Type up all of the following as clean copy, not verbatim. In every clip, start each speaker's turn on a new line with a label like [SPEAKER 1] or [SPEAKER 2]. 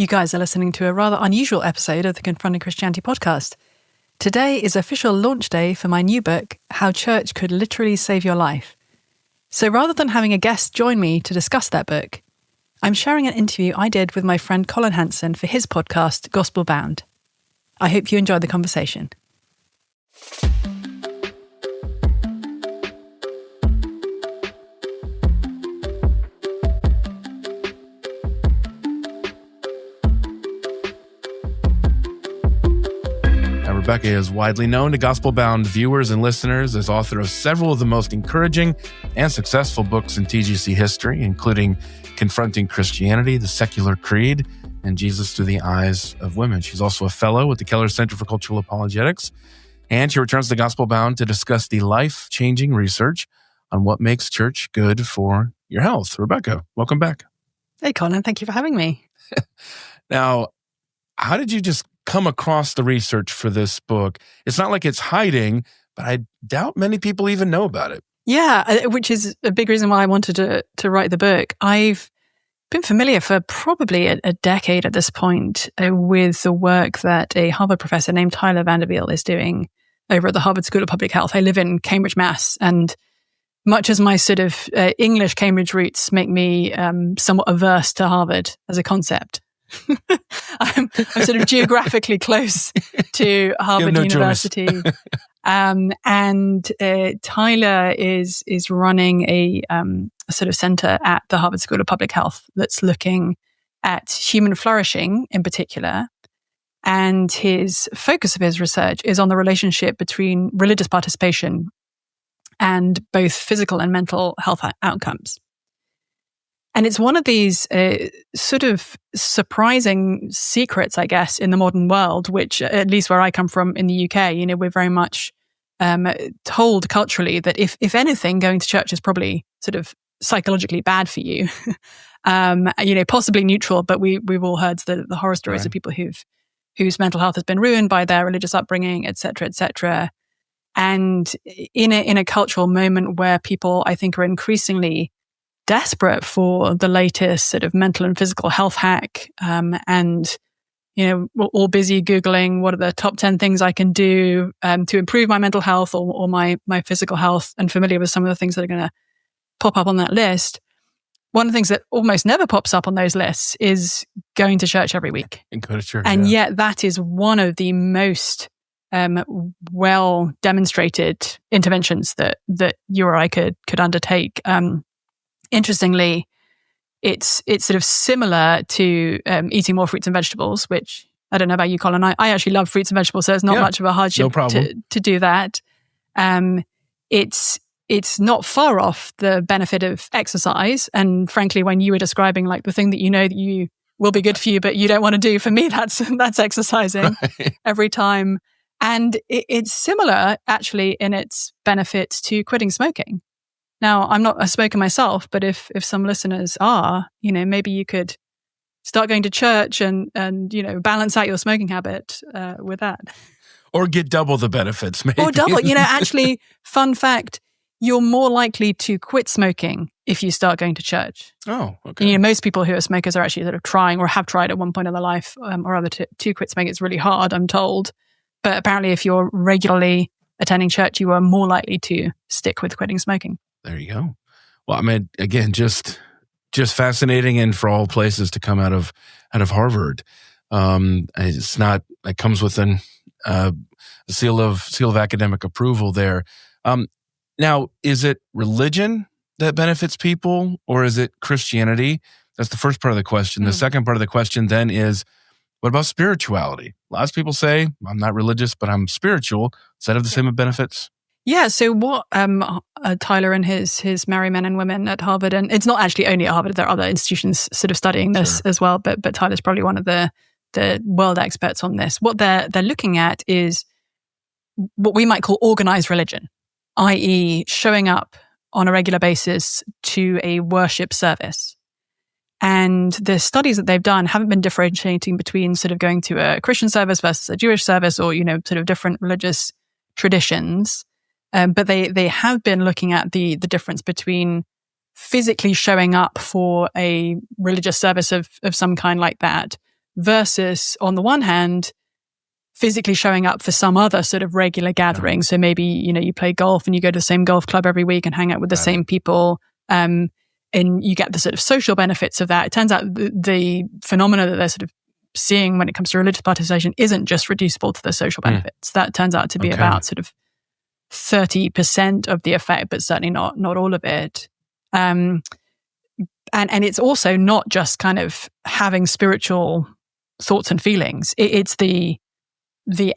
[SPEAKER 1] You guys are listening to a rather unusual episode of the Confronting Christianity podcast. Today is official launch day for my new book, How Church Could Literally Save Your Life. So rather than having a guest join me to discuss that book, I'm sharing an interview I did with my friend Collin for his podcast, Gospel Bound. I hope you enjoyed the conversation.
[SPEAKER 2] Rebecca is widely known to Gospel-bound viewers and listeners as author of several of the most encouraging and successful books in TGC history, including Confronting Christianity, The Secular Creed, and Jesus Through the Eyes of Women. She's also a fellow with the Keller Center for Cultural Apologetics, and she returns to Gospel-bound to discuss the life-changing research on what makes church good for your health. Rebecca, welcome back.
[SPEAKER 1] Hey, Collin, thank you for having me.
[SPEAKER 2] Now, how did you just come across the research for this book? It's not like it's hiding, but I doubt many people even know about it.
[SPEAKER 1] Yeah, which is a big reason why I wanted to write the book. I've been familiar for probably a decade at this point with the work that a Harvard professor named Tyler Vanderbilt is doing over at the Harvard School of Public Health. I live in Cambridge, Mass, and much as my sort of English Cambridge roots make me somewhat averse to Harvard as a concept, I'm sort of geographically close to Harvard University. And Tyler is running a sort of center at the Harvard School of Public Health that's looking at human flourishing in particular. And his focus of his research is on the relationship between religious participation and both physical and mental health outcomes. And it's one of these sort of surprising secrets, I guess, in the modern world, which at least where I come from in the UK, we're very much told culturally that if anything, going to church is probably sort of psychologically bad for you. Possibly neutral, but we've all heard the horror stories of people whose mental health has been ruined by their religious upbringing, et cetera, et cetera. And in a cultural moment where people, I think, are increasingly desperate for the latest sort of mental and physical health hack, and we're all busy Googling what are the top 10 things I can do to improve my mental health or my physical health, and familiar with some of the things that are going to pop up on that list. One of the things that almost never pops up on those lists is going to church every week.
[SPEAKER 2] And go to church,
[SPEAKER 1] and yet that is one of the most well demonstrated interventions that you or I could undertake. Interestingly, it's sort of similar to eating more fruits and vegetables, which I don't know about you, Collin. I actually love fruits and vegetables, so it's not much of a hardship to do that. It's not far off the benefit of exercise. And frankly, when you were describing like the thing that that you will be good for you, but you don't want to do, for me, that's exercising every time. And it's similar actually in its benefits to quitting smoking. Now, I'm not a smoker myself, but if some listeners are, maybe you could start going to church and balance out your smoking habit with that.
[SPEAKER 2] Or get double the benefits, maybe.
[SPEAKER 1] Or double. Actually, fun fact, you're more likely to quit smoking if you start going to church.
[SPEAKER 2] Oh, okay.
[SPEAKER 1] Most people who are smokers are actually sort of trying or have tried at one point in their life or other to quit smoking. It's really hard, I'm told. But apparently, if you're regularly attending church, you are more likely to stick with quitting smoking.
[SPEAKER 2] There you go. Well, I mean, again, just fascinating, and for all places to come out of Harvard. It's not. It comes with a seal of academic approval there. Now, is it religion that benefits people, or is it Christianity? That's the first part of the question. The second part of the question then is, what about spirituality? Lots of people say, I'm not religious, but I'm spiritual. Does that have the same benefits?
[SPEAKER 1] Yeah, so what Tyler and his merry men and women at Harvard, and it's not actually only at Harvard, there are other institutions sort of studying this as well, but Tyler's probably one of the world experts on this. What they're looking at is what we might call organized religion, i.e. showing up on a regular basis to a worship service. And the studies that they've done haven't been differentiating between sort of going to a Christian service versus a Jewish service or, sort of different religious traditions. But they have been looking at the difference between physically showing up for a religious service of some kind like that versus, on the one hand, physically showing up for some other sort of regular gathering. So maybe, you play golf and you go to the same golf club every week and hang out with the same people. And you get the sort of social benefits of that. It turns out the phenomena that they're sort of seeing when it comes to religious participation isn't just reducible to the social benefits. That turns out to be about sort of 30% of the effect, but certainly not all of it. And it's also not just kind of having spiritual thoughts and feelings. It's the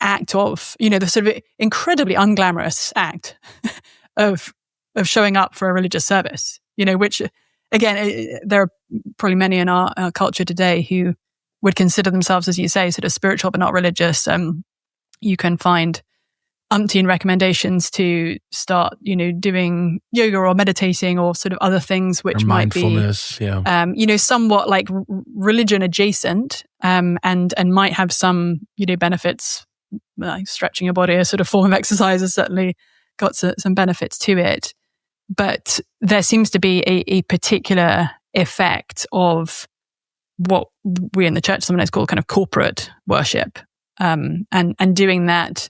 [SPEAKER 1] act of, the sort of incredibly unglamorous act of showing up for a religious service, which, again, there are probably many in our culture today who would consider themselves, as you say, sort of spiritual but not religious. You can find umpteen recommendations to start, doing yoga or meditating or sort of other things which might be, somewhat like religion adjacent, and might have some, benefits. Like stretching your body, a sort of form of exercise, has certainly got some benefits to it. But there seems to be a particular effect of what we in the church sometimes call kind of corporate worship, and doing that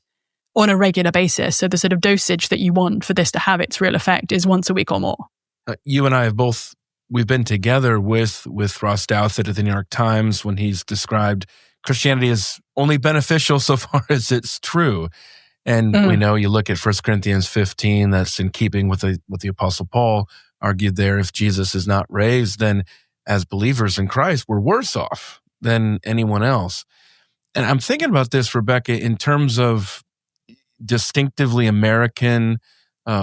[SPEAKER 1] on a regular basis. So the sort of dosage that you want for this to have its real effect is once a week or more.
[SPEAKER 2] You and I have we've been together with Ross Douthat at the New York Times when he's described Christianity as only beneficial so far as it's true. And we know, you look at 1 Corinthians 15, that's in keeping with the Apostle Paul argued there. If Jesus is not raised, then as believers in Christ, we're worse off than anyone else. And I'm thinking about this, Rebecca, in terms of distinctively American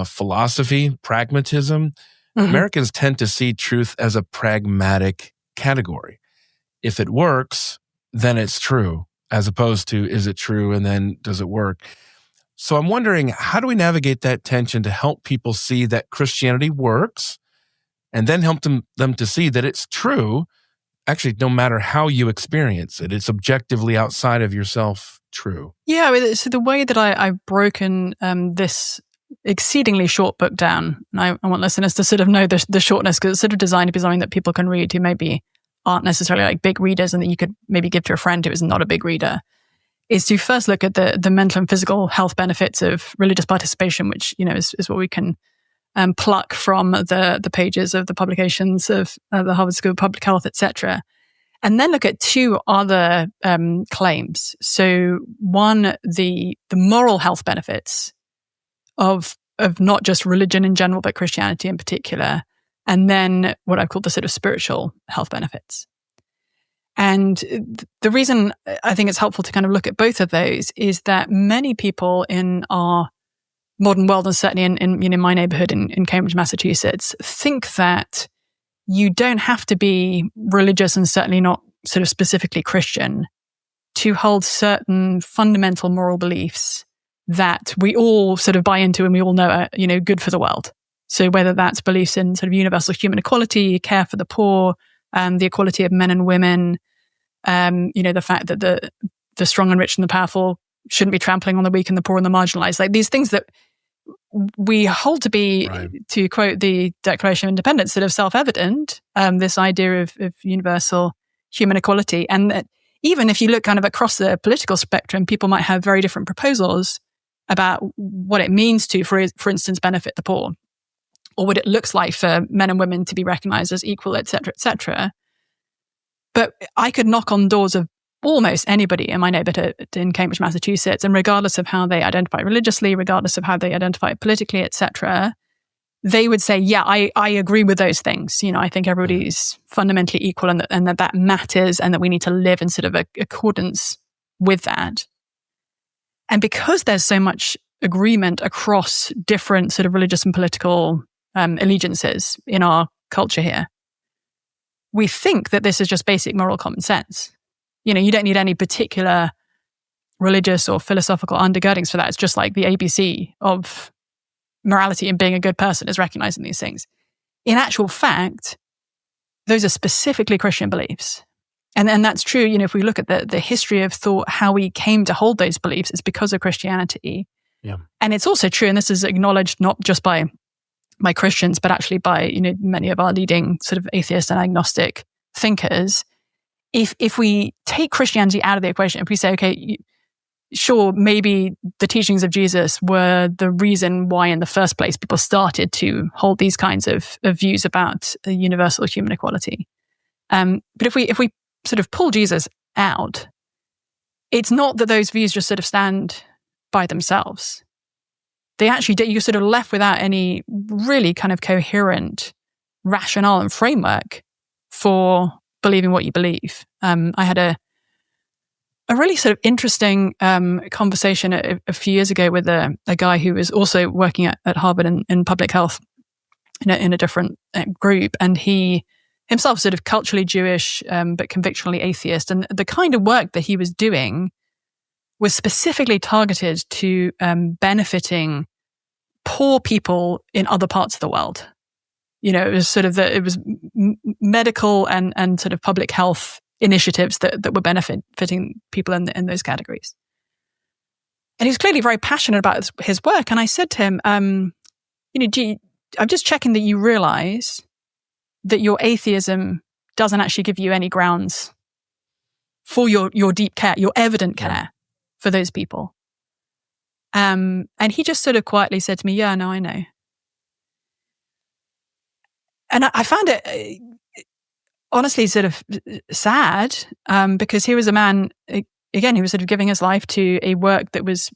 [SPEAKER 2] philosophy, pragmatism. Americans tend to see truth as a pragmatic category. If it works, then it's true, as opposed to, is it true and then does it work? So I'm wondering, how do we navigate that tension to help people see that Christianity works, and then help them to see that it's true, actually, no matter how you experience it, it's objectively outside of yourself true? Yeah,
[SPEAKER 1] so the way that I've broken this exceedingly short book down, and I want listeners to sort of know the shortness, because it's sort of designed to be something that people can read who maybe aren't necessarily like big readers and that you could maybe give to a friend who is not a big reader, is to first look at the mental and physical health benefits of religious participation, which, is what we can pluck from the pages of the publications of the Harvard School of Public Health, etc. And then look at two other claims. So one, the moral health benefits of not just religion in general, but Christianity in particular. And then what I've called the sort of spiritual health benefits. And the reason I think it's helpful to kind of look at both of those is that many people in our modern world, and certainly in my neighborhood in Cambridge, Massachusetts, think that you don't have to be religious, and certainly not sort of specifically Christian, to hold certain fundamental moral beliefs that we all sort of buy into and we all know are, good for the world. So whether that's beliefs in sort of universal human equality, care for the poor, the equality of men and women, the fact that the strong and rich and the powerful shouldn't be trampling on the weak and the poor and the marginalized, like these things that we hold to be, to quote the Declaration of Independence, sort of self-evident, this idea of universal human equality. And that even if you look kind of across the political spectrum, people might have very different proposals about what it means to, for instance, benefit the poor, or what it looks like for men and women to be recognized as equal, et cetera, et cetera. But I could knock on doors of almost anybody in my neighborhood in Cambridge, Massachusetts, and regardless of how they identify religiously, regardless of how they identify politically, et cetera, they would say, yeah, I agree with those things. I think everybody's fundamentally equal, and that matters, and that we need to live in sort of accordance with that. And because there's so much agreement across different sort of religious and political allegiances in our culture here, we think that this is just basic moral common sense. You don't need any particular religious or philosophical undergirdings for that. It's just like the ABC of morality and being a good person is recognizing these things. In actual fact, those are specifically Christian beliefs. And that's true, if we look at the history of thought, how we came to hold those beliefs is because of Christianity.
[SPEAKER 2] Yeah.
[SPEAKER 1] And it's also true, and this is acknowledged not just by Christians, but actually by, many of our leading sort of atheist and agnostic thinkers, if we take Christianity out of the equation, if we say, okay, sure, maybe the teachings of Jesus were the reason why in the first place people started to hold these kinds of views about universal human equality. But if we sort of pull Jesus out, it's not that those views just sort of stand by themselves. They actually, you're sort of left without any really kind of coherent rationale and framework for believing what you believe. I had a really sort of interesting conversation a few years ago with a guy who was also working at Harvard in public health in a different group. And he himself sort of culturally Jewish, but convictionally atheist. And the kind of work that he was doing was specifically targeted to benefiting poor people in other parts of the world. You know, it was sort of it was medical and sort of public health initiatives that were benefiting people in those categories. And he was clearly very passionate about his work. And I said to him, I'm just checking that you realize that your atheism doesn't actually give you any grounds for your deep care, your evident care for those people. And he just sort of quietly said to me, yeah, no, I know. And I found it honestly sort of sad, because here was a man, again, who was sort of giving his life to a work that was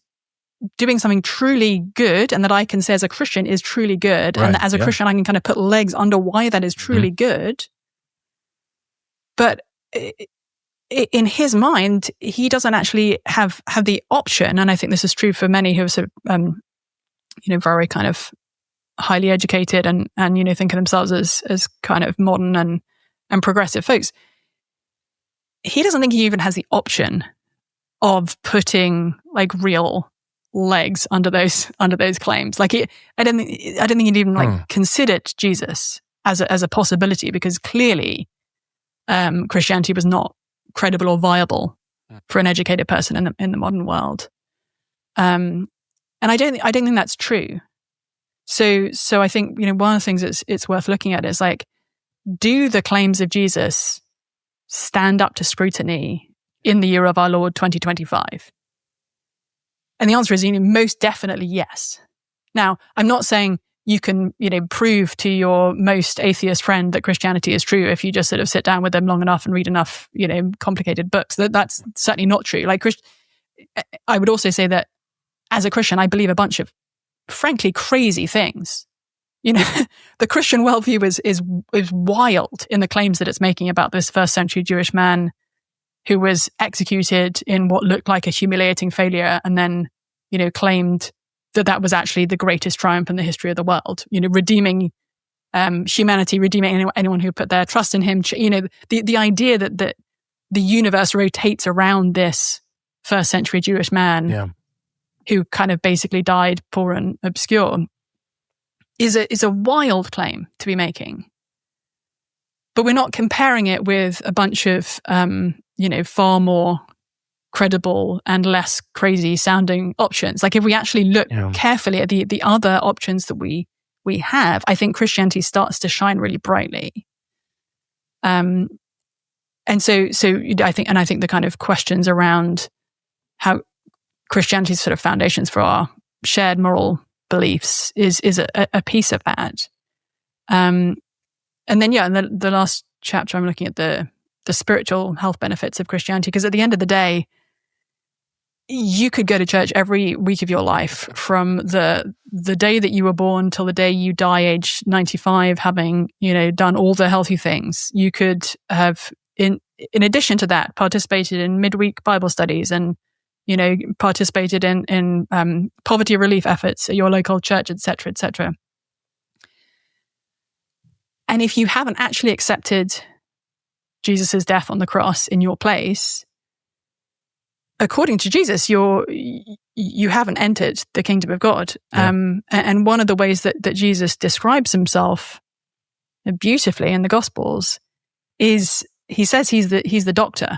[SPEAKER 1] doing something truly good, and that I can say as a Christian is truly good. Right, and as a Christian, I can kind of put legs under why that is truly good. But in his mind, he doesn't actually have the option. And I think this is true for many who are sort of, very kind of highly educated and think of themselves as kind of modern and progressive folks. He doesn't think he even has the option of putting like real legs under those claims. Like I don't think he'd even considered Jesus as a possibility, because clearly Christianity was not credible or viable for an educated person in the modern world. And I don't think that's true. So I think, one of the things it's worth looking at is like, do the claims of Jesus stand up to scrutiny in the year of our Lord 2025? And the answer is, most definitely yes. Now, I'm not saying you can, prove to your most atheist friend that Christianity is true if you just sort of sit down with them long enough and read enough, complicated books. That's certainly not true. Like, I would also say that as a Christian, I believe a bunch of frankly crazy things. The Christian worldview is wild in the claims that it's making about this first century Jewish man who was executed in what looked like a humiliating failure, and then, claimed that was actually the greatest triumph in the history of the world, redeeming humanity, redeeming anyone who put their trust in him. The idea that the universe rotates around this first century Jewish man who kind of basically died poor and obscure is a wild claim to be making. But we're not comparing it with a bunch of, far more credible and less crazy sounding options. Like, if we actually look carefully at the other options that we have, I think Christianity starts to shine really brightly. And so I think the kind of questions around how Christianity's sort of foundations for our shared moral beliefs is a piece of that. And then, in the last chapter, I'm looking at the spiritual health benefits of Christianity, because at the end of the day, you could go to church every week of your life from the day that you were born till the day you die, age 95, having, done all the healthy things. You could have, in addition to that, participated in midweek Bible studies and, participated in poverty relief efforts at your local church, et cetera, et cetera. And if you haven't actually accepted Jesus' death on the cross in your place, according to Jesus, you haven't entered the kingdom of God. And one of the ways that Jesus describes himself beautifully in the Gospels is he says he's the doctor.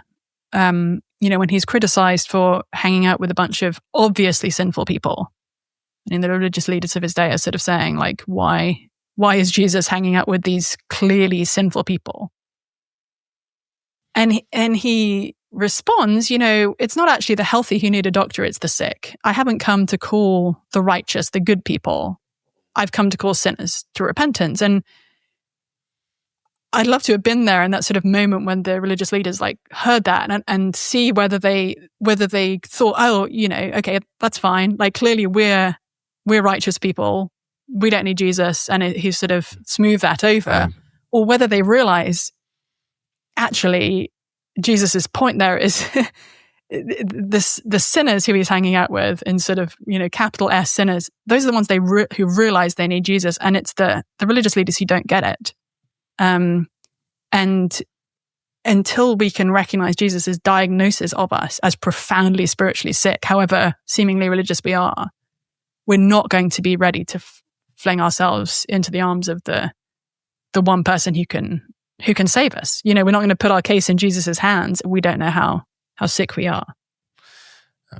[SPEAKER 1] When he's criticized for hanging out with a bunch of obviously sinful people, and the religious leaders of his day are sort of saying, like, why is Jesus hanging out with these clearly sinful people? And he responds, it's not actually the healthy who need a doctor, it's the sick. I haven't come to call the righteous, the good people. I've come to call sinners to repentance. And I'd love to have been there in that sort of moment when the religious leaders heard that and see whether they thought, okay, that's fine. Clearly we're righteous people. We don't need Jesus. And he sort of smoothed that over. Or whether they realize actually Jesus's point there is the sinners who he's hanging out with in sort of, capital S sinners. Those are the ones who realize they need Jesus. And it's the religious leaders who don't get it. And until we can recognize Jesus's diagnosis of us as profoundly spiritually sick, however seemingly religious we are, we're not going to be ready to fling ourselves into the arms of the one person who can save us. We're not going to put our case in Jesus's hands. We don't know how sick we are.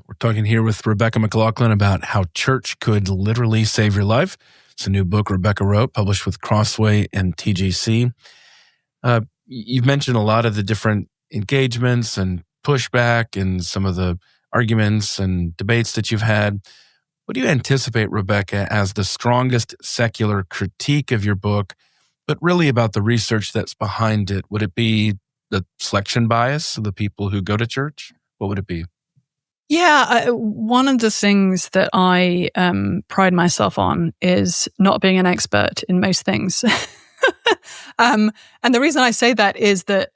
[SPEAKER 2] We're talking here with Rebecca McLaughlin about how church could literally save your life. It's a new book Rebecca wrote, published with Crossway and TGC. You've mentioned a lot of the different engagements and pushback and some of the arguments and debates that you've had. What do you anticipate, Rebecca, as the strongest secular critique of your book, but really about the research that's behind it? Would it be the selection bias of the people who go to church? What would it be?
[SPEAKER 1] Yeah, one of the things that I pride myself on is not being an expert in most things. And the reason I say that is that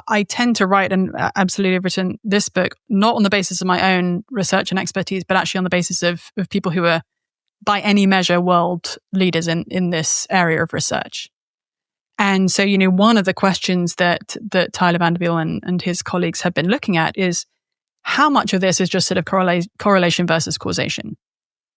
[SPEAKER 1] I tend to write, and absolutely have written this book, not on the basis of my own research and expertise, but actually on the basis of people who are, by any measure, world leaders in this area of research. And so, one of the questions that Tyler Vanderbilt and his colleagues have been looking at is how much of this is just sort of correlation versus causation.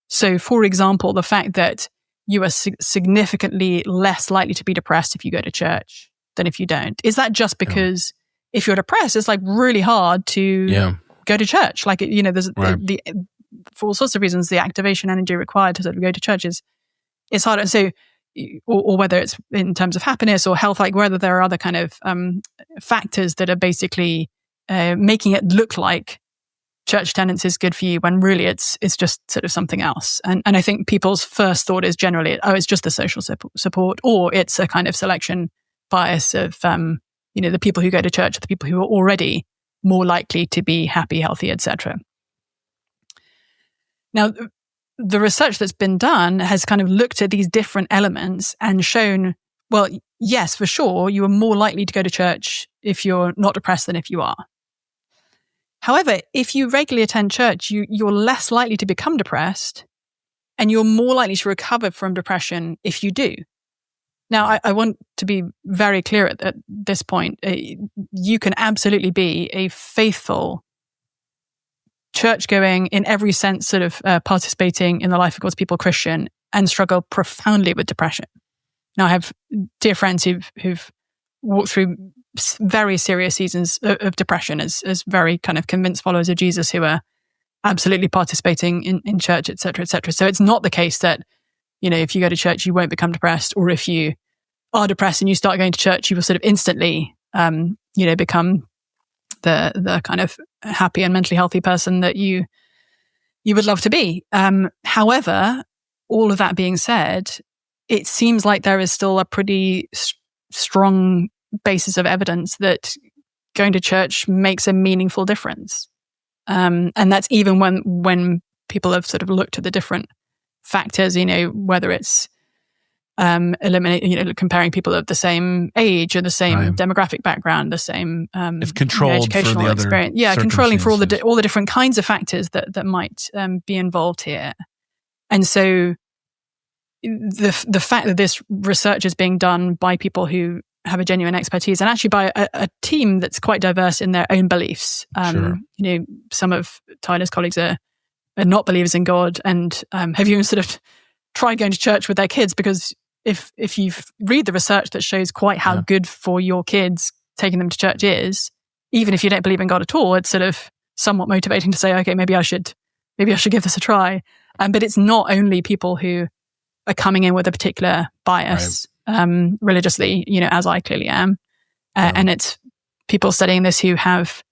[SPEAKER 1] So, for example, the fact that you are significantly less likely to be depressed if you go to church than if you don't. Is that just because if you're depressed, it's really hard to go to church? There's for all sorts of reasons, the activation energy required to sort of go to church is harder. And so, or whether it's in terms of happiness or health, whether there are other kind of factors that are basically making it look like church attendance is good for you when really it's just sort of something else. And I think people's first thought is generally, it's just the social support, or it's a kind of selection bias of, the people who go to church are the people who are already more likely to be happy, healthy, etc. Now, the research that's been done has kind of looked at these different elements and shown, well, yes, for sure, you are more likely to go to church if you're not depressed than if you are. However, if you regularly attend church, you're less likely to become depressed, and you're more likely to recover from depression if you do. Now, I want to be very clear at this point. You can absolutely be a faithful, church-going, in every sense, sort of participating in the life of God's people Christian and struggle profoundly with depression. Now, I have dear friends who've walked through very serious seasons of depression as very kind of convinced followers of Jesus who are absolutely participating in church, et cetera, et cetera. So it's not the case that, if you go to church, you won't become depressed, or if you are depressed and you start going to church, you will sort of instantly, become the kind of happy and mentally healthy person that you would love to be. However, all of that being said, it seems like there is still a pretty strong basis of evidence that going to church makes a meaningful difference. And that's even when people have sort of looked at the different factors, whether it's comparing people of the same age or the same demographic background, the same
[SPEAKER 2] if controlled
[SPEAKER 1] educational
[SPEAKER 2] for the
[SPEAKER 1] experience.
[SPEAKER 2] Other
[SPEAKER 1] controlling for all the different kinds of factors that might be involved here. And so the fact that this research is being done by people who have a genuine expertise, and actually by a team that's quite diverse in their own beliefs.
[SPEAKER 2] Sure.
[SPEAKER 1] Some of Tyler's colleagues are not believers in God, and have even sort of tried going to church with their kids, because if you read the research that shows quite how good for your kids taking them to church is, even if you don't believe in God at all, it's sort of somewhat motivating to say, okay, maybe I should give this a try. But it's not only people who are coming in with a particular bias religiously, as I clearly am, and it's people studying this who have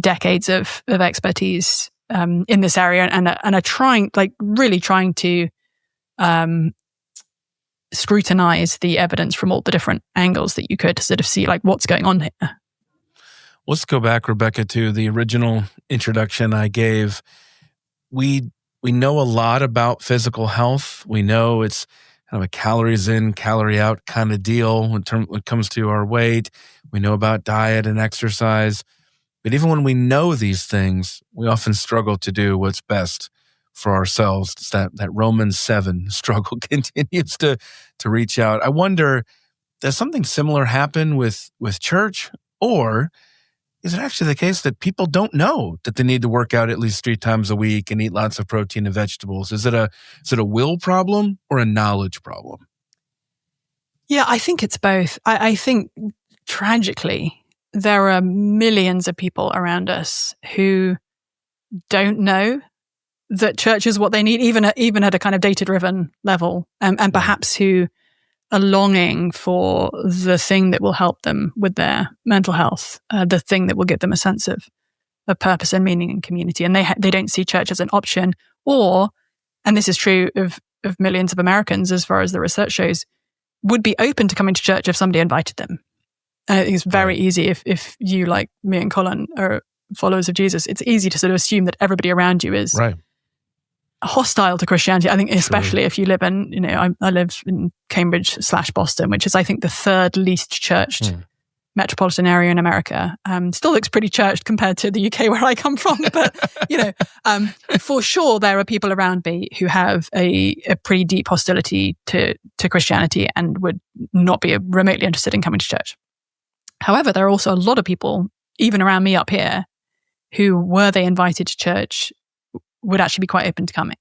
[SPEAKER 1] decades of expertise in this area and are trying, like really trying to scrutinize the evidence from all the different angles that you could to sort of see like what's going on here.
[SPEAKER 2] Let's go back, Rebecca, to the original introduction I gave. We know a lot about physical health. We know it's kind of a calories in, calorie out kind of deal when it comes to our weight. We know about diet and exercise. But even when we know these things, we often struggle to do what's best for ourselves. It's that Romans 7 struggle continues to reach out. I wonder, does something similar happen with church? Or is it actually the case that people don't know that they need to work out at least 3 times a week and eat lots of protein and vegetables? Is it a will problem or a knowledge problem?
[SPEAKER 1] Yeah, I think it's both. I think tragically, there are millions of people around us who don't know that church is what they need, even at a kind of data-driven level, and perhaps who are longing for the thing that will help them with their mental health, the thing that will give them a sense of purpose and meaning and community. And they don't see church as an option, or, and this is true of millions of Americans as far as the research shows, would be open to coming to church if somebody invited them. And I think it's very easy if you, like me and Collin, are followers of Jesus, it's easy to sort of assume that everybody around you is hostile to Christianity. I think especially if you live in, I live in Cambridge/Boston, which is, I think, the third least churched metropolitan area in America. Still looks pretty churched compared to the UK where I come from. But, for sure, there are people around me who have a pretty deep hostility to Christianity and would not be remotely interested in coming to church. However, there are also a lot of people, even around me up here, who, were they invited to church, would actually be quite open to coming.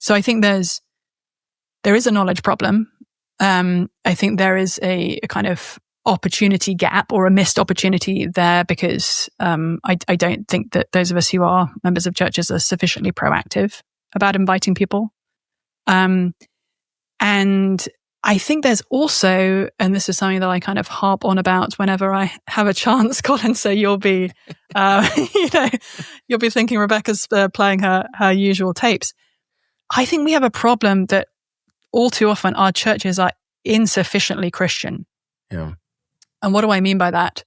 [SPEAKER 1] So I think there is a knowledge problem. I think there is a kind of opportunity gap or a missed opportunity there because I don't think that those of us who are members of churches are sufficiently proactive about inviting people. And I think there's also, and this is something that I kind of harp on about whenever I have a chance, Collin, so you'll be, you'll be thinking Rebecca's playing her usual tapes. I think we have a problem that all too often our churches are insufficiently Christian.
[SPEAKER 2] Yeah.
[SPEAKER 1] And what do I mean by that?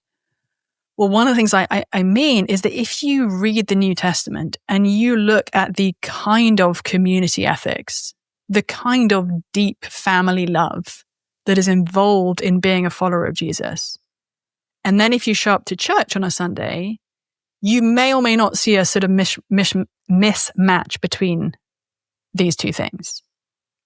[SPEAKER 1] Well, one of the things I mean is that if you read the New Testament and you look at the kind of community ethics, the kind of deep family love that is involved in being a follower of Jesus. And then if you show up to church on a Sunday, you may or may not see a sort of mismatch between these two things.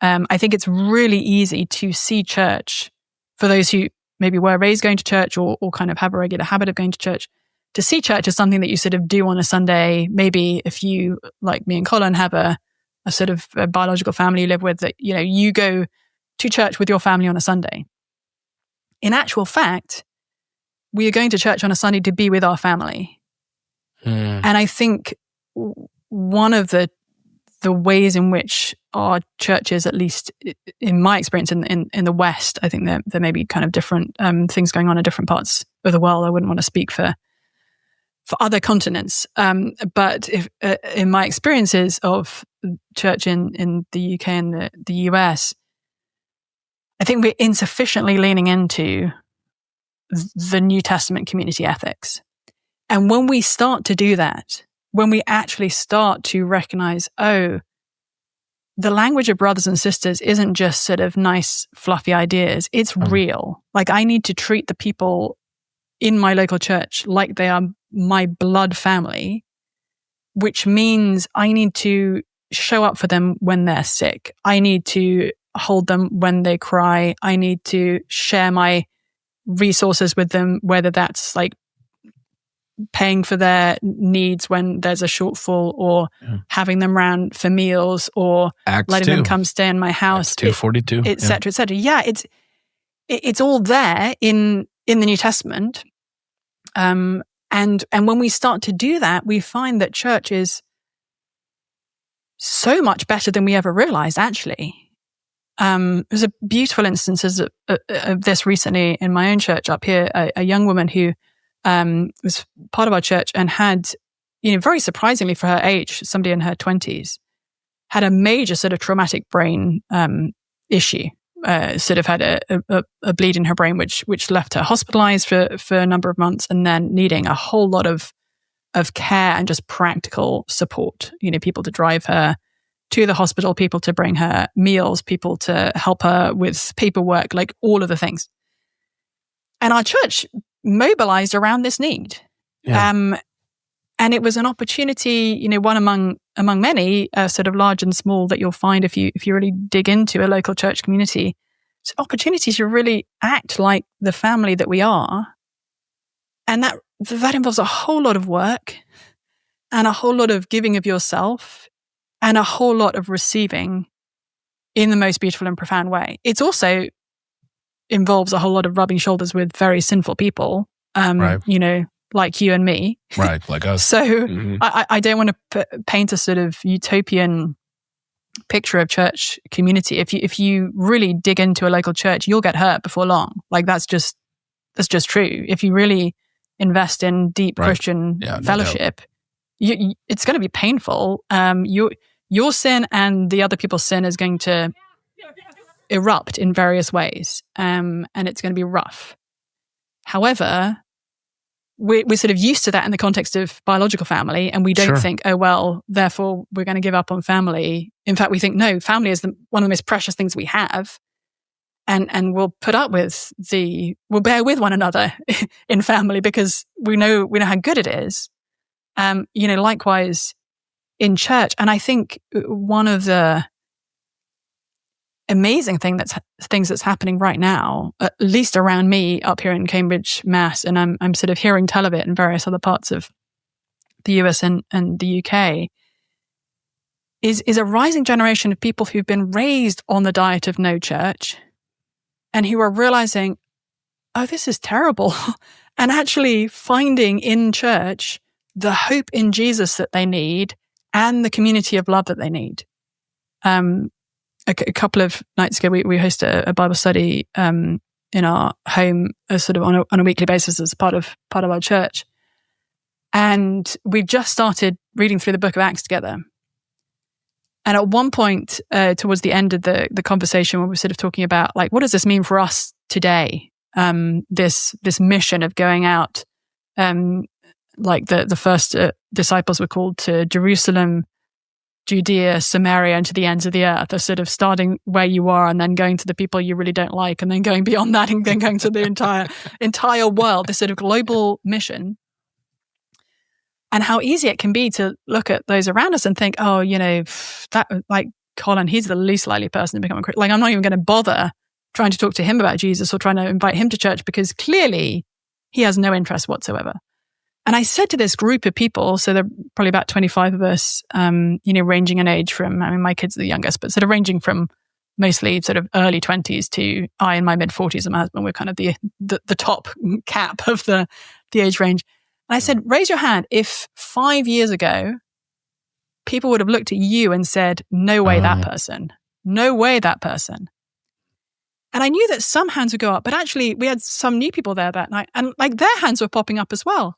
[SPEAKER 1] I think it's really easy to see church, for those who maybe were raised going to church or kind of have a regular habit of going to church, to see church as something that you sort of do on a Sunday. Maybe if you, like me and Collin, have a sort of a biological family you live with, that, you go to church with your family on a Sunday. In actual fact, we are going to church on a Sunday to be with our family. And I think one of the ways in which our churches, at least in my experience in the West, I think there may be kind of different things going on in different parts of the world. I wouldn't want to speak for other continents. But if in my experiences of church in the UK and the US, I think we're insufficiently leaning into the New Testament community ethics. And when we start to do that, when we actually start to recognize, the language of brothers and sisters isn't just sort of nice, fluffy ideas. It's real. Like, I need to treat the people in my local church like they are my blood family, which means I need to show up for them when they're sick. I need to hold them when they cry. I need to share my resources with them, whether that's like paying for their needs when there's a shortfall, or having them round for meals, or letting them come stay in my house.
[SPEAKER 2] Acts 2:42,
[SPEAKER 1] et cetera, et cetera. Yeah, it's all there in the New Testament. And when we start to do that, we find that church is so much better than we ever realized, actually. There's a beautiful instance of this recently in my own church up here, a young woman who was part of our church and had, very surprisingly for her age, somebody in her 20s, had a major sort of traumatic brain issue. Sort of had a bleed in her brain, which left her hospitalized for a number of months, and then needing a whole lot of care and just practical support. People to drive her to the hospital, people to bring her meals, people to help her with paperwork, like all of the things. And our church mobilized around this need. Yeah. And it was an opportunity, one among many, sort of large and small, that you'll find if you really dig into a local church community. It's an opportunity to really act like the family that we are. And that involves a whole lot of work and a whole lot of giving of yourself and a whole lot of receiving in the most beautiful and profound way. It's also involves a whole lot of rubbing shoulders with very sinful people, right. Like you and me.
[SPEAKER 2] Right, like us.
[SPEAKER 1] So I don't want to paint a sort of utopian picture of church community. If you really dig into a local church, you'll get hurt before long. Like that's just true. If you really invest in deep Christian fellowship, it's going to be painful. Your sin and the other people's sin is going to erupt in various ways, and it's going to be rough. However, we're sort of used to that in the context of biological family, and we don't think, oh, well, therefore we're going to give up on family. In fact, we think, no, family is one of the most precious things we have. And we'll put up with we'll bear with one another in family because we know how good it is. Likewise in church. And I think one of the amazing things that's happening right now, at least around me up here in Cambridge, Mass, and I'm sort of hearing tell of it in various other parts of the US and the UK, is a rising generation of people who've been raised on the diet of no church and who are realizing, oh, this is terrible, and actually finding in church the hope in Jesus that they need and the community of love that they need. A couple of nights ago, we hosted a Bible study in our home, sort of on a weekly basis as part of our church, and we just started reading through the Book of Acts together. And at one point, towards the end of the conversation, when we were sort of talking about like, what does this mean for us today? This mission of going out, like the first disciples were called to Jerusalem, Judea, Samaria, and to the ends of the earth. They're sort of starting where you are and then going to the people you really don't like, and then going beyond that and then going to the entire world, this sort of global mission. And how easy it can be to look at those around us and think, oh, that, like Collin, he's the least likely person to become a Christian. Like, I'm not even going to bother trying to talk to him about Jesus or trying to invite him to church because clearly he has no interest whatsoever. And I said to this group of people, so there are probably about 25 of us, ranging in age from, my kids are the youngest, but sort of ranging from mostly sort of early 20s to I in my mid 40s and my husband, we're kind of the top cap of the age range. And I said, raise your hand if 5 years ago, people would have looked at you and said, no way that person, no way that person. And I knew that some hands would go up, but actually we had some new people there that night and like their hands were popping up as well.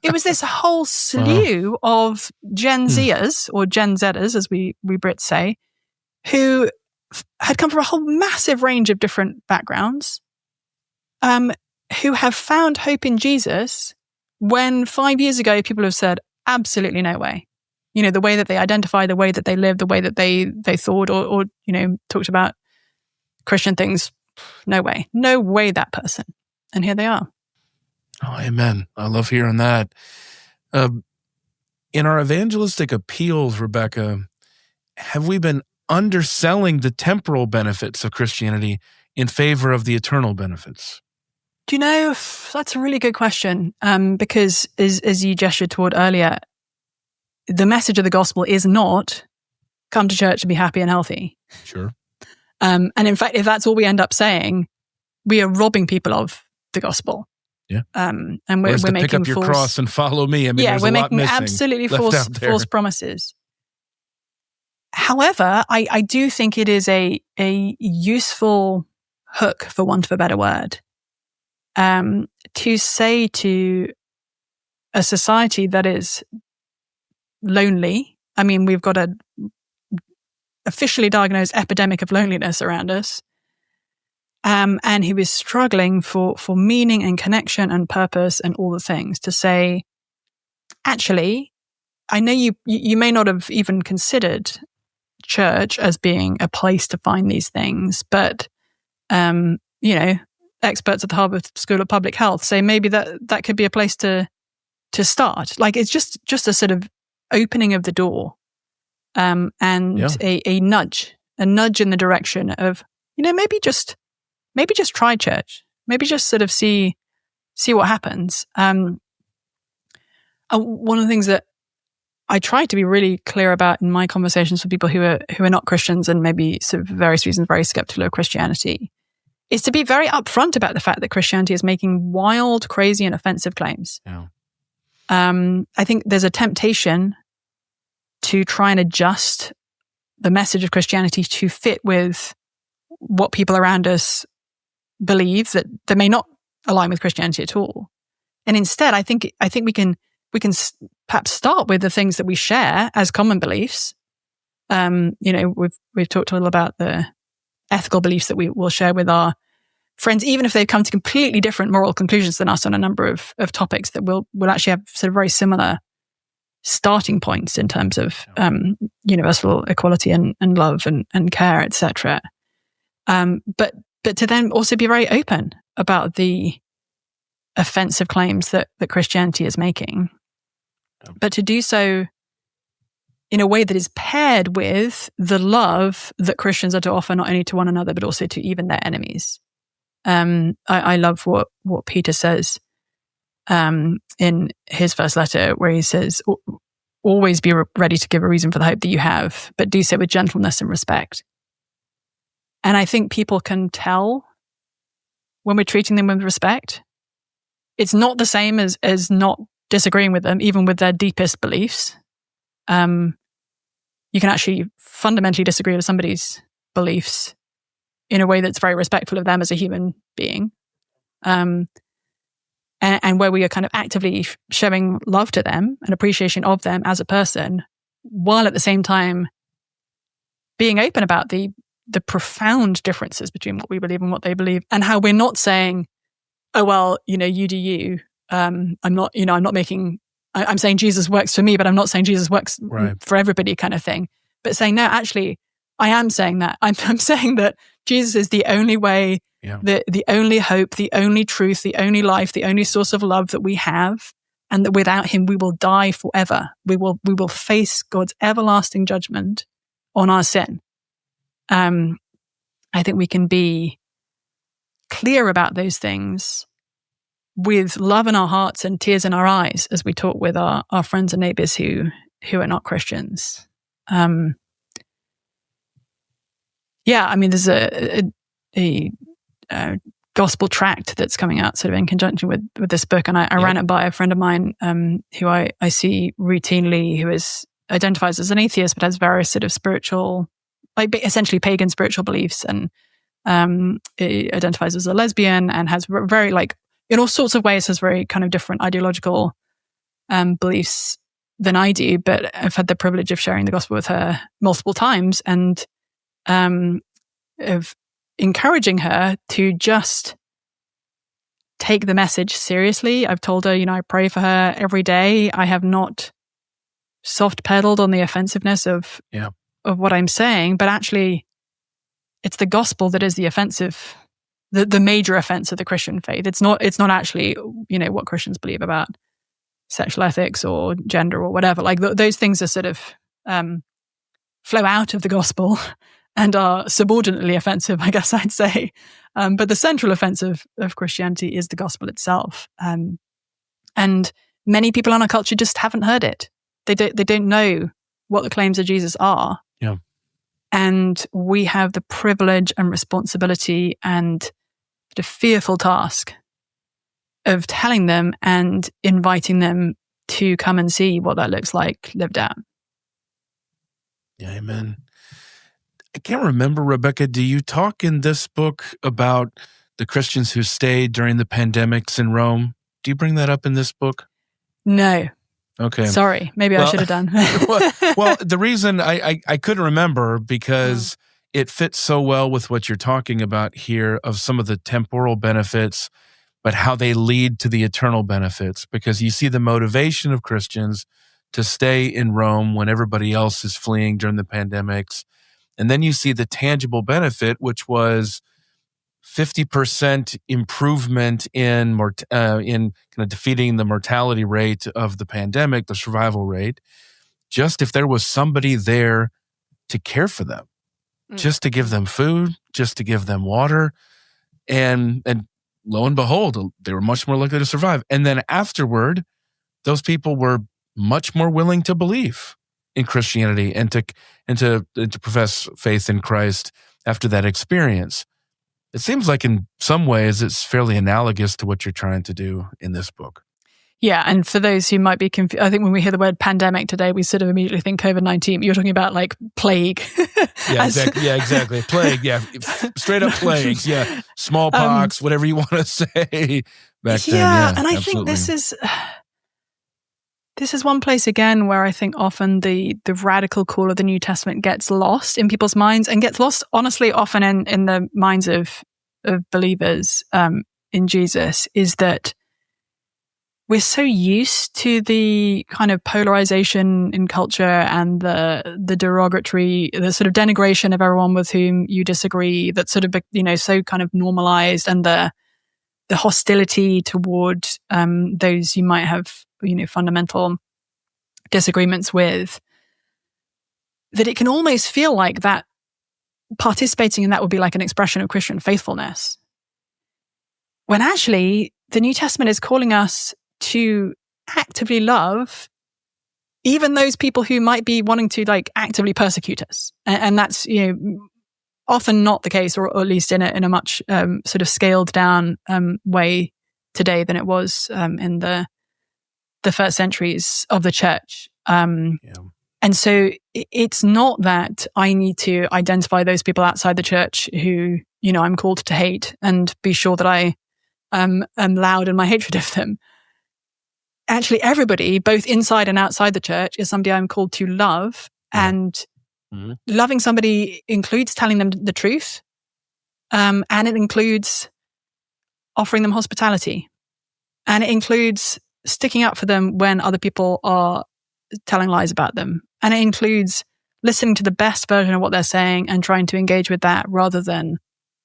[SPEAKER 1] It was this whole slew of Gen Zers or Gen Zers, as we Brits say, who had come from a whole massive range of different backgrounds, who have found hope in Jesus when 5 years ago people have said, absolutely no way. The way that they identify, the way that they live, the way that they thought or talked about Christian things, no way that person. And here they are.
[SPEAKER 2] Oh, amen. I love hearing that. In our evangelistic appeals, Rebecca, have we been underselling the temporal benefits of Christianity in favor of the eternal benefits?
[SPEAKER 1] Do you know, that's a really good question, because as you gestured toward earlier, the message of the gospel is not come to church to be happy and healthy.
[SPEAKER 2] Sure.
[SPEAKER 1] And in fact, if that's all we end up saying, we are robbing people of the gospel.
[SPEAKER 2] Yeah.
[SPEAKER 1] And we're making
[SPEAKER 2] pick up your cross and follow me.
[SPEAKER 1] We're making absolutely false promises. However, I do think it is a useful hook, for want of a better word, to say to a society that is lonely. I mean, we've got a officially diagnosed epidemic of loneliness around us, and who is struggling for meaning and connection and purpose and all the things, to say, actually, I know you may not have even considered church as being a place to find these things, but experts at the Harvard School of Public Health say maybe that could be a place to start. Like, it's just a sort of opening of the door, and a nudge in the direction of, maybe just try church, maybe just sort of see what happens. And one of the things that I try to be really clear about in my conversations with people who are not Christians and maybe sort of for various reasons very skeptical of Christianity is to be very upfront about the fact that Christianity is making wild, crazy, and offensive claims.
[SPEAKER 2] Yeah.
[SPEAKER 1] I think there's a temptation to try and adjust the message of Christianity to fit with what people around us believe that may not align with Christianity at all. And instead, I think we can perhaps start with the things that we share as common beliefs. We've talked a little about the ethical beliefs that we will share with our friends, even if they've come to completely different moral conclusions than us on a number of topics that will actually have sort of very similar starting points in terms of universal equality and love and care, etc. But to then also be very open about the offensive claims that Christianity is making, but to do so in a way that is paired with the love that Christians are to offer not only to one another, but also to even their enemies. I love what Peter says in his first letter, where he says, always be ready to give a reason for the hope that you have, but do so with gentleness and respect. And I think people can tell when we're treating them with respect. It's not the same as not disagreeing with them, even with their deepest beliefs. You can actually fundamentally disagree with somebody's beliefs in a way that's very respectful of them as a human being. And where we are kind of actively showing love to them and appreciation of them as a person, while at the same time being open about the profound differences between what we believe and what they believe, and how we're not saying, oh, well, you do you. I'm saying Jesus works for me, but I'm not saying Jesus works for everybody, kind of thing. But saying, no, actually, I am saying that. I'm saying that Jesus is the only way, the only hope, the only truth, the only life, the only source of love that we have, and that without him we will die forever. We will face God's everlasting judgment on our sin. I think we can be clear about those things with love in our hearts and tears in our eyes as we talk with our friends and neighbors who are not Christians. There's a gospel tract that's coming out sort of in conjunction with this book, and I ran it by a friend of mine who I see routinely, who identifies as an atheist but has various sort of spiritual, essentially pagan spiritual beliefs, and identifies as a lesbian and has very, in all sorts of ways, has very kind of different ideological beliefs than I do. But I've had the privilege of sharing the gospel with her multiple times, and of encouraging her to just take the message seriously. I've told her, I pray for her every day. I have not soft pedaled on the offensiveness of what I'm saying, but actually it's the gospel that is the offensive, the major offense of the Christian faith. It's not actually, what Christians believe about sexual ethics or gender or whatever. Those things are sort of flow out of the gospel and are subordinately offensive, I guess I'd say. But the central offense of Christianity is the gospel itself. And many people in our culture just haven't heard it. They don't know what the claims of Jesus are.
[SPEAKER 2] Yeah.
[SPEAKER 1] And we have the privilege and responsibility and the fearful task of telling them and inviting them to come and see what that looks like lived out.
[SPEAKER 2] Yeah, amen. I can't remember, Rebecca, do you talk in this book about the Christians who stayed during the pandemics in Rome. Do you bring that up in this book?
[SPEAKER 1] No.
[SPEAKER 2] Okay.
[SPEAKER 1] Sorry. Maybe I should have done.
[SPEAKER 2] well, the reason I couldn't remember because it fits so well with what you're talking about here of some of the temporal benefits, but how they lead to the eternal benefits. Because you see the motivation of Christians to stay in Rome when everybody else is fleeing during the pandemics. And then you see the tangible benefit, which was 50% improvement in kind of defeating the mortality rate of the pandemic, the survival rate, just if there was somebody there to care for them, just to give them food, just to give them water. And lo and behold, they were much more likely to survive. And then afterward, those people were much more willing to believe in Christianity and to profess faith in Christ after that experience. It seems like in some ways it's fairly analogous to what you're trying to do in this book.
[SPEAKER 1] Yeah, and for those who might be confused, I think when we hear the word pandemic today, we sort of immediately think COVID-19. You're talking about like plague.
[SPEAKER 2] Yeah, exactly. Yeah, exactly. Plague. Yeah, straight up plagues. Yeah, smallpox, whatever you want to say. Back then, yeah,
[SPEAKER 1] and I think this is one place again where I think often the radical call of the New Testament gets lost in people's minds and gets lost, honestly, often in the minds of believers in Jesus, is that we're so used to the kind of polarization in culture and the derogatory, the sort of denigration of everyone with whom you disagree, that's sort of, so kind of normalized, and the hostility toward those you might have, fundamental disagreements with, that it can almost feel like that participating in that would be like an expression of Christian faithfulness. When actually, the New Testament is calling us to actively love even those people who might be wanting to like actively persecute us. And that's, often not the case, or at least in a much sort of scaled down way today than it was in the first centuries of the church. And so it's not that I need to identify those people outside the church who, I'm called to hate and be sure that I am loud in my hatred of them. Actually, everybody, both inside and outside the church, is somebody I'm called to love. And loving somebody includes telling them the truth. And it includes offering them hospitality. And it includes sticking up for them when other people are telling lies about them. And it includes listening to the best version of what they're saying and trying to engage with that rather than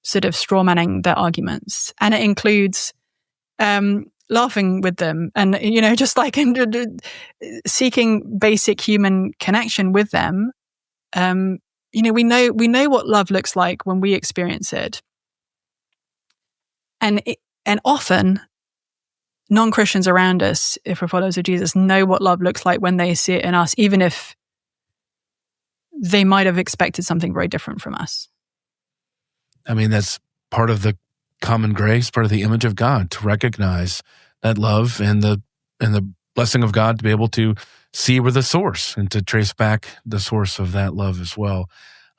[SPEAKER 1] sort of strawmanning their arguments. And it includes laughing with them and, just like seeking basic human connection with them. We know what love looks like when we experience it. And often non-Christians around us, if we're followers of Jesus, know what love looks like when they see it in us, even if they might have expected something very different from us.
[SPEAKER 2] I mean, that's part of the common grace, part of the image of God, to recognize that love and the blessing of God, to be able to see where the source and to trace back the source of that love as well.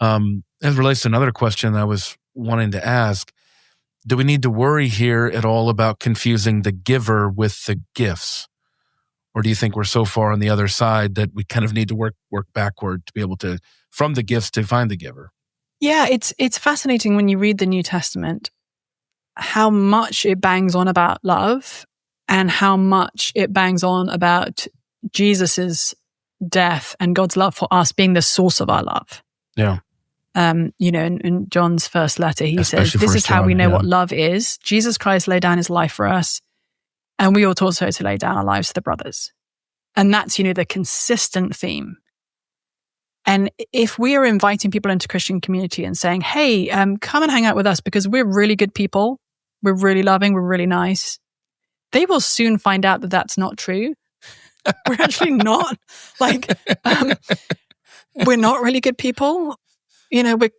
[SPEAKER 2] As it relates to another question I was wanting to ask, do we need to worry here at all about confusing the giver with the gifts? Or do you think we're so far on the other side that we kind of need to work backward to be able to, from the gifts, to find the giver?
[SPEAKER 1] Yeah, it's fascinating when you read the New Testament, how much it bangs on about love and how much it bangs on about Jesus's death and God's love for us being the source of our love.
[SPEAKER 2] Yeah.
[SPEAKER 1] In John's first letter, he says, this is how we know what love is. Jesus Christ laid down his life for us, and we ought also to lay down our lives for the brothers. And that's, the consistent theme. And if we are inviting people into Christian community and saying, hey, come and hang out with us because we're really good people, we're really loving, we're really nice, they will soon find out that that's not true. We're actually not. We're not really good people. We're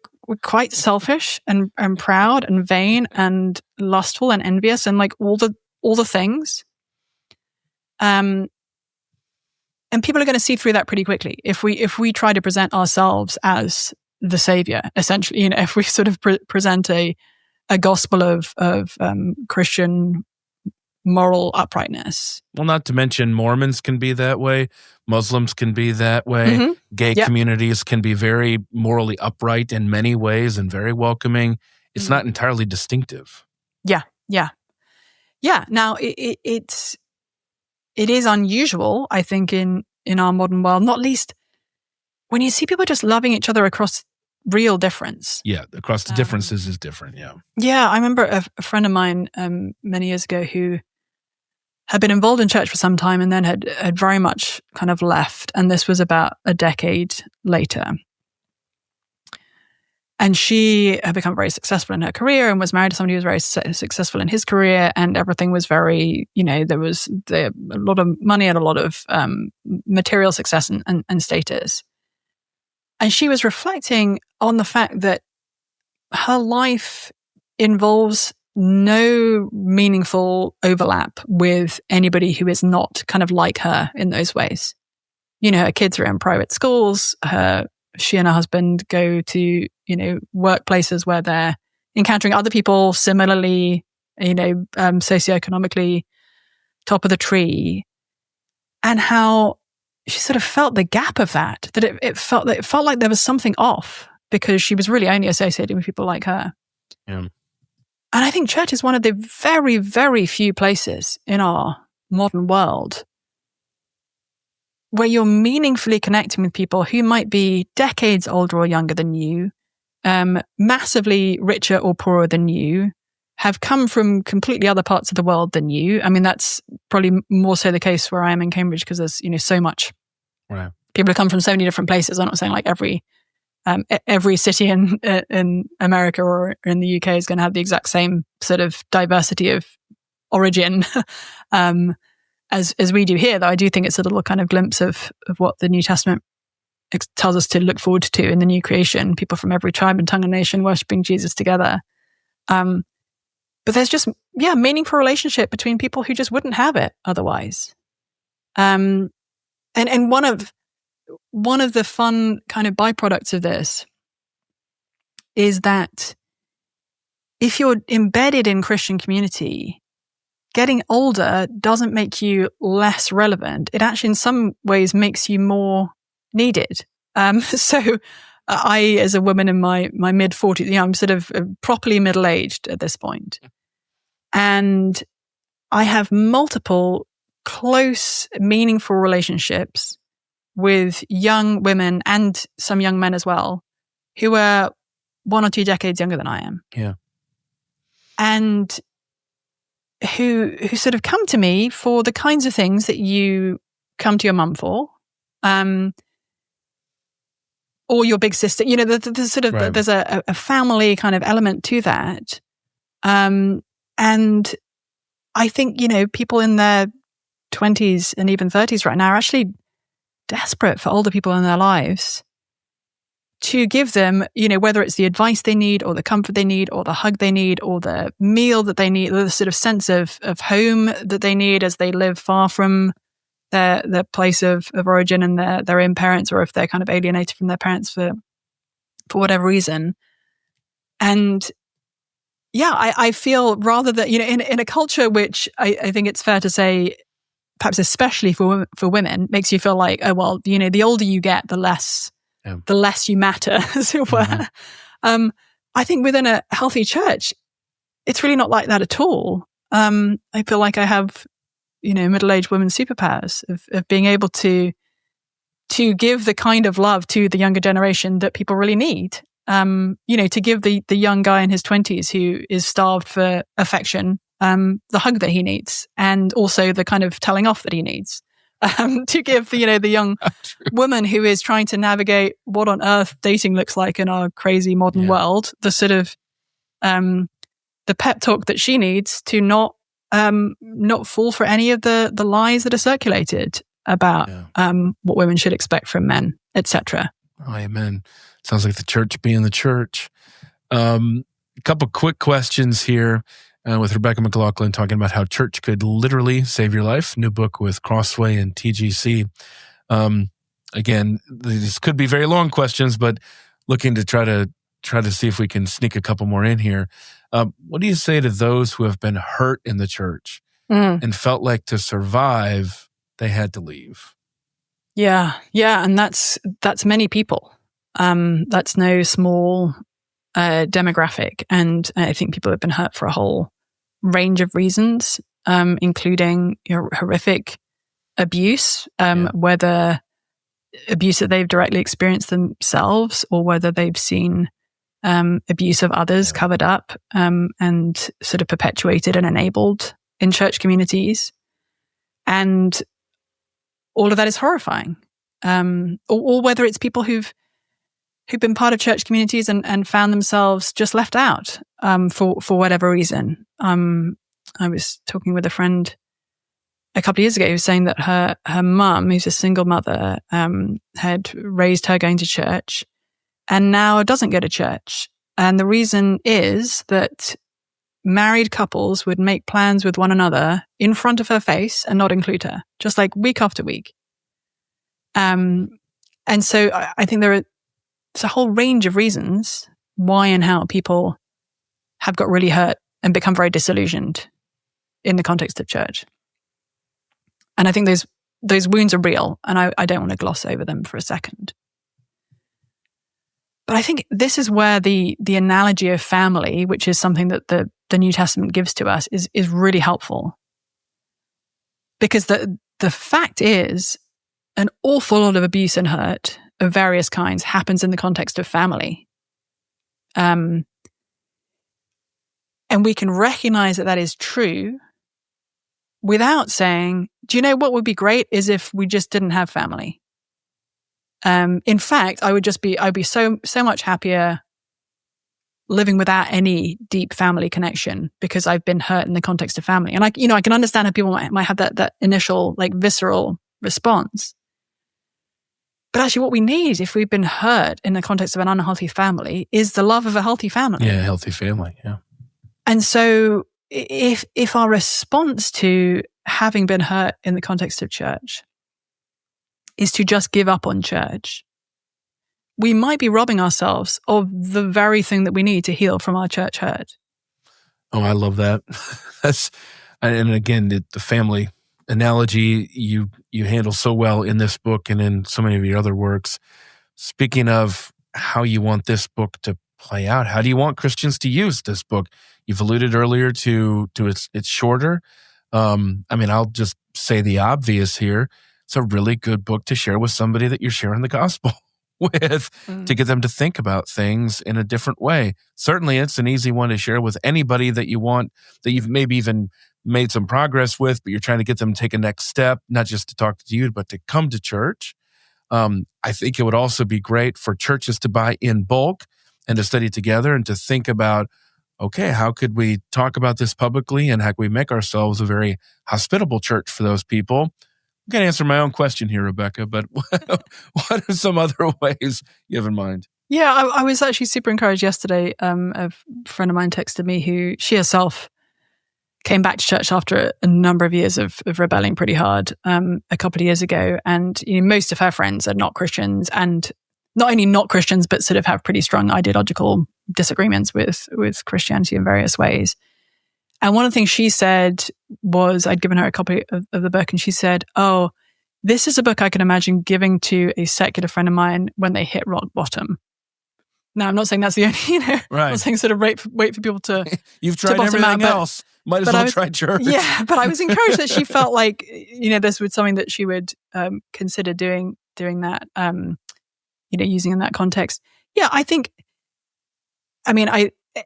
[SPEAKER 1] quite selfish and proud and vain and lustful and envious and like all the things. And people are going to see through that pretty quickly if we try to present ourselves as the savior. Essentially, if we sort of present a a gospel of Christian moral uprightness.
[SPEAKER 2] Well, not to mention Mormons can be that way. Muslims can be that way.
[SPEAKER 1] Mm-hmm.
[SPEAKER 2] Gay communities can be very morally upright in many ways and very welcoming. It's not entirely distinctive.
[SPEAKER 1] Yeah. Now, it is unusual, I think, in our modern world, not least when you see people just loving each other across real difference.
[SPEAKER 2] Yeah, across the differences is different, yeah.
[SPEAKER 1] Yeah, I remember a friend of mine many years ago who had been involved in church for some time and then had very much kind of left. And this was about a decade later. And she had become very successful in her career and was married to somebody who was very successful in his career, and everything was very, there was a lot of money and a lot of material success and status. And she was reflecting on the fact that her life involves no meaningful overlap with anybody who is not kind of like her in those ways. Her kids are in private schools. She and her husband go to, workplaces where they're encountering other people similarly, socioeconomically top of the tree. And how she sort of felt the gap of that it felt like there was something off because she was really only associating with people like her.
[SPEAKER 2] Yeah.
[SPEAKER 1] And I think church is one of the very, very few places in our modern world where you're meaningfully connecting with people who might be decades older or younger than you, massively richer or poorer than you, have come from completely other parts of the world than you. I mean, that's probably more so the case where I am in Cambridge because there's, so much.
[SPEAKER 2] Right.
[SPEAKER 1] People have come from so many different places. I'm not saying like every city in America or in the UK is going to have the exact same sort of diversity of origin as we do here, though I do think it's a little kind of glimpse of what the New Testament tells us to look forward to in the new creation, people from every tribe and tongue and nation worshiping Jesus together. But there's just, meaningful relationship between people who just wouldn't have it otherwise. And one of the fun kind of byproducts of this is that if you're embedded in Christian community, getting older doesn't make you less relevant. It actually in some ways makes you more needed. So I, as a woman in my mid-40s, I'm sort of properly middle-aged at this point. And I have multiple close, meaningful relationships with young women and some young men as well, who are 1 or 2 decades younger than I am.
[SPEAKER 2] Yeah. And
[SPEAKER 1] who sort of come to me for the kinds of things that you come to your mum for, or your big sister. The sort of right. There's a family kind of element to that, and I think people in their 20s and even 30s right now are actually desperate for older people in their lives to give them, whether it's the advice they need or the comfort they need or the hug they need or the meal that they need, the sort of sense of home that they need as they live far from their place of origin and their own parents, or if they're kind of alienated from their parents for whatever reason. And I feel rather that, in a culture which I think it's fair to say, perhaps especially for women, makes you feel like, oh, well, the older you get, the less you matter, as it were. Mm-hmm. I think within a healthy church, it's really not like that at all. I feel like I have, middle-aged women's superpowers of being able to give the kind of love to the younger generation that people really need. To give the young guy in his 20s who is starved for affection, the hug that he needs, and also the kind of telling off that he needs. To give the young woman who is trying to navigate what on earth dating looks like in our crazy modern world, the sort of the pep talk that she needs to not fall for any of the lies that are circulated about what women should expect from men, etc.
[SPEAKER 2] Oh, amen. Sounds like the church being the church. A couple quick questions here. With Rebecca McLaughlin talking about how church could literally save your life. New book with Crossway and TGC. Again, this could be very long questions, but looking to try to see if we can sneak a couple more in here. What do you say to those who have been hurt in the church and felt like to survive, they had to leave?
[SPEAKER 1] Yeah. And that's many people. That's no small demographic. And I think people have been hurt for a whole range of reasons, including horrific abuse, whether abuse that they've directly experienced themselves or whether they've seen abuse of others covered up and sort of perpetuated and enabled in church communities. And all of that is horrifying. Or whether it's people who've been part of church communities and found themselves just left out for whatever reason. I was talking with a friend a couple of years ago who was saying that her mum, who's a single mother, had raised her going to church and now doesn't go to church. And the reason is that married couples would make plans with one another in front of her face and not include her, just like week after week. And so I think there's a whole range of reasons why and how people have got really hurt and become very disillusioned in the context of church. And I think those wounds are real, and I don't want to gloss over them for a second. But I think this is where the analogy of family, which is something that the New Testament gives to us, is really helpful. Because the fact is, an awful lot of abuse and hurt of various kinds happens in the context of family. And we can recognize that is true without saying, do you know what would be great is if we just didn't have family? In fact, I'd be so much happier living without any deep family connection because I've been hurt in the context of family. And I can understand how people might have that initial like visceral response. But actually what we need if we've been hurt in the context of an unhealthy family is the love of a healthy family.
[SPEAKER 2] Yeah, a healthy family, yeah.
[SPEAKER 1] And so if our response to having been hurt in the context of church is to just give up on church, we might be robbing ourselves of the very thing that we need to heal from our church hurt.
[SPEAKER 2] Oh, I love that. And again, the family analogy you handle so well in this book and in so many of your other works. Speaking of how you want this book to play out, how do you want Christians to use this book? You've alluded earlier to it's shorter. I'll just say the obvious here. It's a really good book to share with somebody that you're sharing the gospel with, to get them to think about things in a different way. Certainly, it's an easy one to share with anybody that you want, that you've maybe even made some progress with, but you're trying to get them to take a next step, not just to talk to you, but to come to church. I think it would also be great for churches to buy in bulk and to study together and to think about, okay, how could we talk about this publicly and how can we make ourselves a very hospitable church for those people? I'm going to answer my own question here, Rebecca, but what are some other ways you have in mind?
[SPEAKER 1] Yeah, I was actually super encouraged yesterday. A friend of mine texted me who she herself came back to church after a number of years of rebelling pretty hard a couple of years ago. And most of her friends are not Christians, and not only not Christians, but sort of have pretty strong ideological disagreements with Christianity in various ways. And one of the things she said was, I'd given her a copy of the book, and she said, oh, this is a book I can imagine giving to a secular friend of mine when they hit rock bottom. Now, I'm not saying that's the only,
[SPEAKER 2] right.
[SPEAKER 1] I'm not saying sort of wait for people to
[SPEAKER 2] You've tried
[SPEAKER 1] to
[SPEAKER 2] everything else. Might as well try church.
[SPEAKER 1] Yeah, but I was encouraged that she felt like, this was something that she would consider doing that, using in that context. Yeah, I think,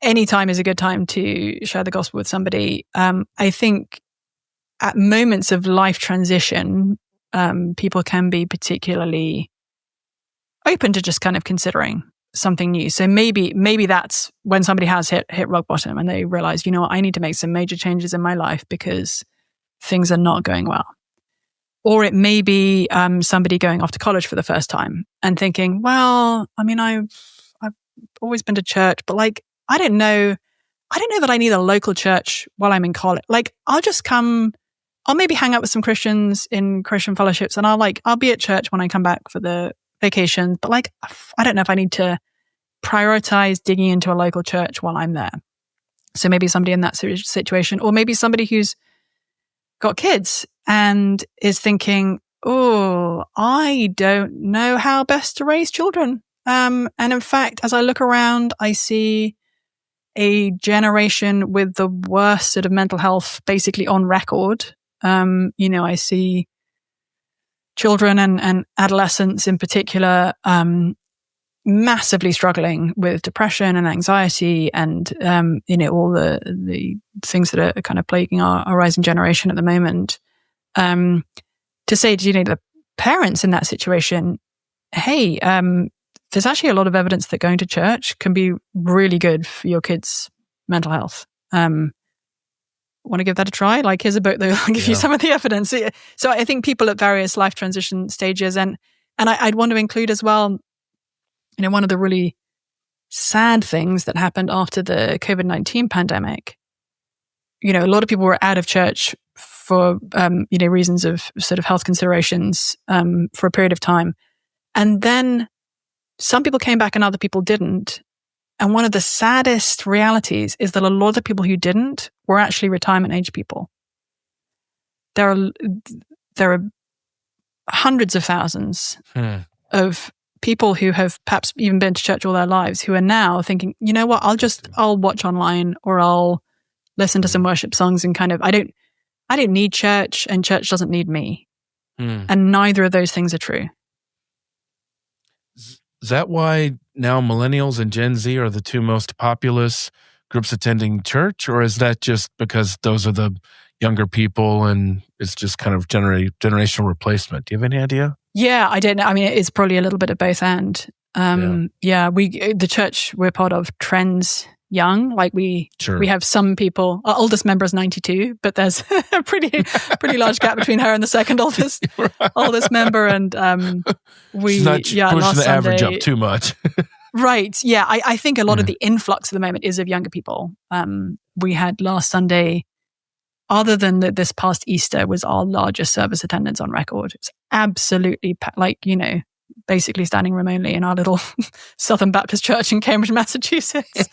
[SPEAKER 1] any time is a good time to share the gospel with somebody. I think at moments of life transition, people can be particularly open to just kind of considering something new. So maybe that's when somebody has hit rock bottom and they realize, I need to make some major changes in my life because things are not going well. Or it may be somebody going off to college for the first time and thinking, well, I've always been to church, but I don't know that I need a local church while I'm in college. I'll maybe hang out with some Christians in Christian fellowships, and I'll be at church when I come back for the vacation. But I don't know if I need to prioritize digging into a local church while I'm there. So maybe somebody in that situation, or maybe somebody who's got kids and is thinking, oh, I don't know how best to raise children. And in fact, as I look around, I see a generation with the worst sort of mental health basically on record. I see children and adolescents in particular massively struggling with depression and anxiety and all the things that are kind of plaguing our rising generation at the moment. To say to the parents in that situation, hey, there's actually a lot of evidence that going to church can be really good for your kids' mental health. Want to give that a try? Like, here's a book that will give you some of the evidence. So I think people at various life transition stages, and I'd want to include as well, one of the really sad things that happened after the COVID-19 pandemic. A lot of people were out of church for reasons of sort of health considerations for a period of time, and then some people came back and other people didn't. And one of the saddest realities is that a lot of the people who didn't were actually retirement age people. There are hundreds of thousands of people who have perhaps even been to church all their lives who are now thinking, you know what, I'll watch online, or I'll listen to some worship songs, and kind of, I don't need church, and church doesn't need me. And neither of those things are true.
[SPEAKER 2] Is that why now millennials and Gen Z are the two most populous groups attending church? Or is that just because those are the younger people and it's just kind of generational replacement? Do you have any idea?
[SPEAKER 1] Yeah, I don't know. I mean, it's probably a little bit of both and. The church we're part of trends young. Like we have some people, our oldest member is 92, but there's a pretty large gap between her and the second oldest member. And
[SPEAKER 2] She's not pushing the average up too much.
[SPEAKER 1] Right. Yeah. I think a lot of the influx at the moment is of younger people. We had last Sunday, other than this past Easter, was our largest service attendance on record. It's absolutely basically standing room only in our little Southern Baptist church in Cambridge, Massachusetts.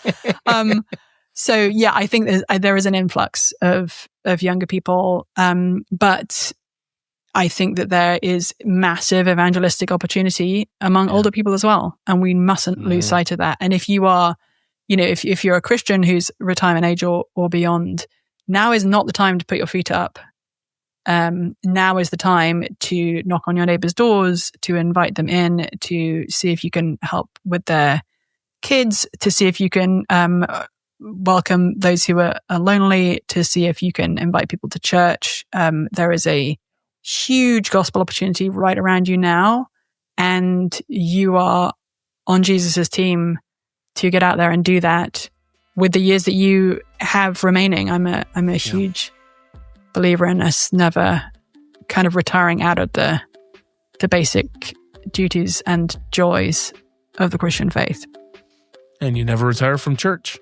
[SPEAKER 1] I think there is an influx of younger people, but I think that there is massive evangelistic opportunity among older people as well, and we mustn't lose sight of that. And if you are, if you're a Christian who's retirement age or beyond, now is not the time to put your feet up. Now is the time to knock on your neighbors' doors, to invite them in, to see if you can help with their kids, to see if you can welcome those who are lonely, to see if you can invite people to church. There is a huge gospel opportunity right around you now, and you are on Jesus's team to get out there and do that with the years that you have remaining. I'm a huge believer in us never kind of retiring out of the basic duties and joys of the Christian faith.
[SPEAKER 2] And you never retire from church.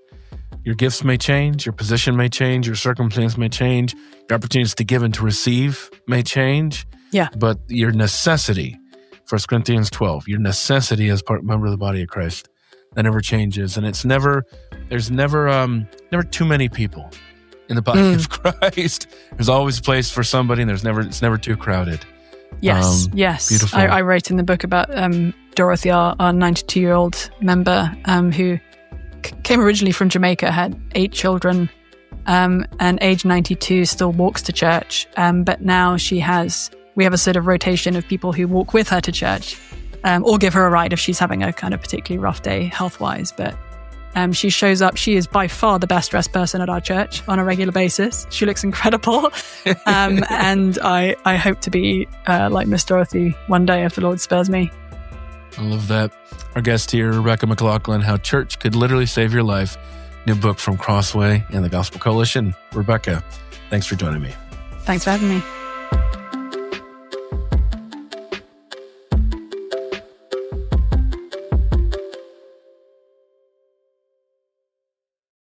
[SPEAKER 2] Your gifts may change, your position may change, your circumstance may change, your opportunities to give and to receive may change.
[SPEAKER 1] Yeah.
[SPEAKER 2] But your necessity, 1 Corinthians 12, your necessity as member of the body of Christ, that never changes. And there's never too many people in the body of Christ. There's always a place for somebody, and it's never too crowded.
[SPEAKER 1] Yes.
[SPEAKER 2] Beautiful.
[SPEAKER 1] I wrote in the book about Dorothy, our 92-year-old member, who came originally from Jamaica, had 8 children, and age 92 still walks to church. But now we have a sort of rotation of people who walk with her to church, or give her a ride if she's having a kind of particularly rough day health-wise. But she shows up. She is by far the best dressed person at our church on a regular basis. She looks incredible. And I hope to be like Miss Dorothy one day if the Lord spares me.
[SPEAKER 2] I love that. Our guest here, Rebecca McLaughlin, How Church Could Literally Save Your Life. New book from Crossway and the Gospel Coalition. Rebecca, thanks for joining me.
[SPEAKER 1] Thanks for having me.